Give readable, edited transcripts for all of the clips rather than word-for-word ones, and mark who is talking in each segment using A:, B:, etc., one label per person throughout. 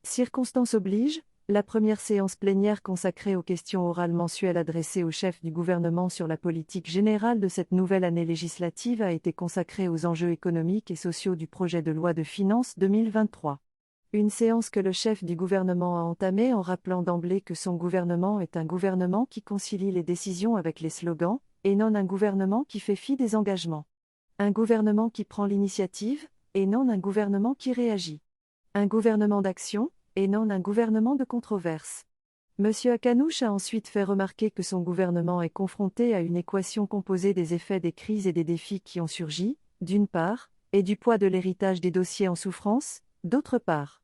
A: Circonstance oblige, la première séance plénière consacrée aux questions orales mensuelles adressées au chef du gouvernement sur la politique générale de cette nouvelle année législative a été consacrée aux enjeux économiques et sociaux du projet de loi de finances 2023. Une séance que le chef du gouvernement a entamée en rappelant d'emblée que son gouvernement est un gouvernement qui concilie les décisions avec les slogans, et non un gouvernement qui fait fi des engagements. Un gouvernement qui prend l'initiative, et non un gouvernement qui réagit. Un gouvernement d'action, et non un gouvernement de controverse. M. Akanouche a ensuite fait remarquer que son gouvernement est confronté à une équation composée des effets des crises et des défis qui ont surgi, d'une part, et du poids de l'héritage des dossiers en souffrance, d'autre part.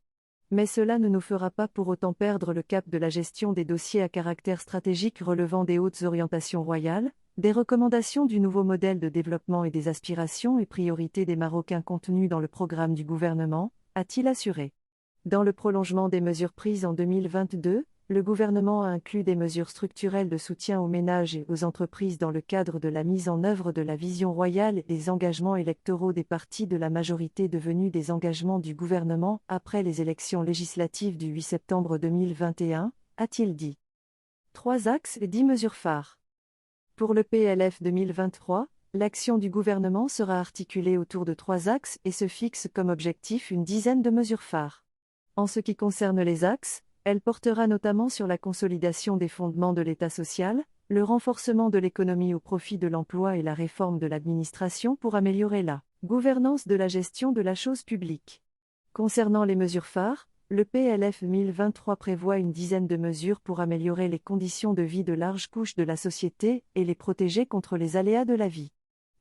A: Mais cela ne nous fera pas pour autant perdre le cap de la gestion des dossiers à caractère stratégique relevant des hautes orientations royales, des recommandations du nouveau modèle de développement et des aspirations et priorités des Marocains contenues dans le programme du gouvernement, a-t-il assuré. Dans le prolongement des mesures prises en 2022, le gouvernement a inclus des mesures structurelles de soutien aux ménages et aux entreprises dans le cadre de la mise en œuvre de la vision royale et des engagements électoraux des partis de la majorité devenus des engagements du gouvernement après les élections législatives du 8 septembre 2021, a-t-il dit. 3 axes et 10 mesures phares. Pour le PLF 2023, l'action du gouvernement sera articulée autour de 3 axes et se fixe comme objectif une dizaine de mesures phares. En ce qui concerne les axes, elle portera notamment sur la consolidation des fondements de l'État social, le renforcement de l'économie au profit de l'emploi et la réforme de l'administration pour améliorer la gouvernance de la gestion de la chose publique. Concernant les mesures phares, le PLF 2023 prévoit une dizaine de mesures pour améliorer les conditions de vie de larges couches de la société et les protéger contre les aléas de la vie.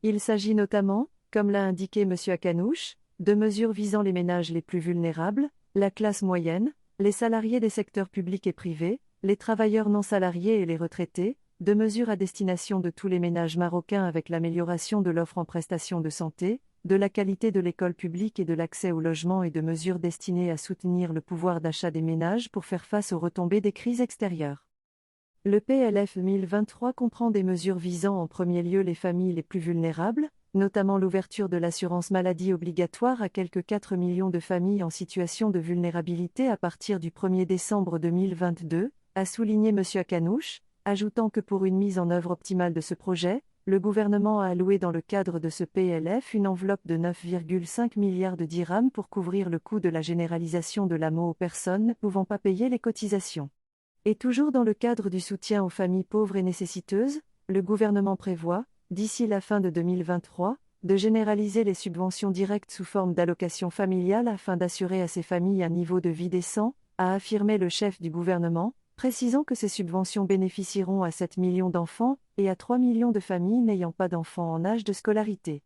A: Il s'agit notamment, comme l'a indiqué M. Akanouche, de mesures visant les ménages les plus vulnérables, la classe moyenne, les salariés des secteurs publics et privés, les travailleurs non salariés et les retraités, de mesures à destination de tous les ménages marocains avec l'amélioration de l'offre en prestations de santé, de la qualité de l'école publique et de l'accès au logement et de mesures destinées à soutenir le pouvoir d'achat des ménages pour faire face aux retombées des crises extérieures. Le PLF 2023 comprend des mesures visant en premier lieu les familles les plus vulnérables, notamment l'ouverture de l'assurance maladie obligatoire à quelques 4 millions de familles en situation de vulnérabilité à partir du 1er décembre 2022, a souligné M. Akanouche, ajoutant que pour une mise en œuvre optimale de ce projet, le gouvernement a alloué dans le cadre de ce PLF une enveloppe de 9,5 milliards de dirhams pour couvrir le coût de la généralisation de l'AMO aux personnes ne pouvant pas payer les cotisations. Et toujours dans le cadre du soutien aux familles pauvres et nécessiteuses, le gouvernement prévoit, d'ici la fin de 2023, de généraliser les subventions directes sous forme d'allocations familiales afin d'assurer à ces familles un niveau de vie décent, a affirmé le chef du gouvernement, précisant que ces subventions bénéficieront à 7 millions d'enfants et à 3 millions de familles n'ayant pas d'enfants en âge de scolarité.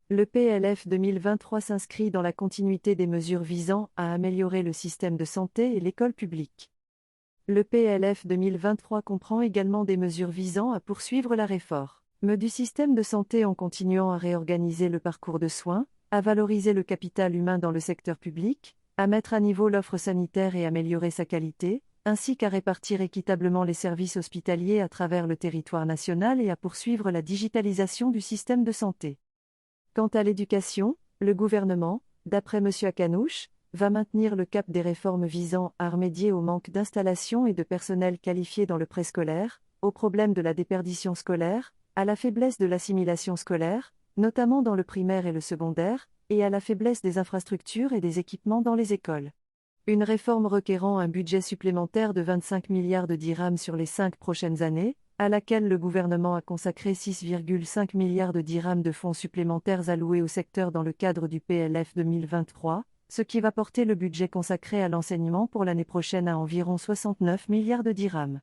A: Le PLF 2023 s'inscrit dans la continuité des mesures visant à améliorer le système de santé et l'école publique. Le PLF 2023 comprend également des mesures visant à poursuivre la réforme du système de santé en continuant à réorganiser le parcours de soins, à valoriser le capital humain dans le secteur public, à mettre à niveau l'offre sanitaire et améliorer sa qualité, ainsi qu'à répartir équitablement les services hospitaliers à travers le territoire national et à poursuivre la digitalisation du système de santé. Quant à l'éducation, le gouvernement, d'après M. Akanouche, va maintenir le cap des réformes visant à remédier au manque d'installations et de personnel qualifié dans le préscolaire, au problème de la déperdition scolaire, à la faiblesse de l'assimilation scolaire, notamment dans le primaire et le secondaire, et à la faiblesse des infrastructures et des équipements dans les écoles. Une réforme requérant un budget supplémentaire de 25 milliards de dirhams sur les 5 prochaines années, à laquelle le gouvernement a consacré 6,5 milliards de dirhams de fonds supplémentaires alloués au secteur dans le cadre du PLF 2023, ce qui va porter le budget consacré à l'enseignement pour l'année prochaine à environ 69 milliards de dirhams.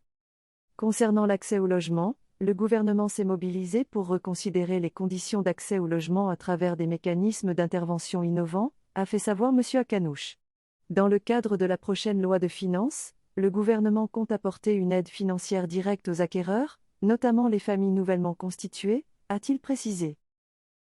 A: Concernant l'accès au logement, le gouvernement s'est mobilisé pour reconsidérer les conditions d'accès au logement à travers des mécanismes d'intervention innovants, a fait savoir M. Akanouche. Dans le cadre de la prochaine loi de finances, le gouvernement compte apporter une aide financière directe aux acquéreurs, notamment les familles nouvellement constituées, a-t-il précisé.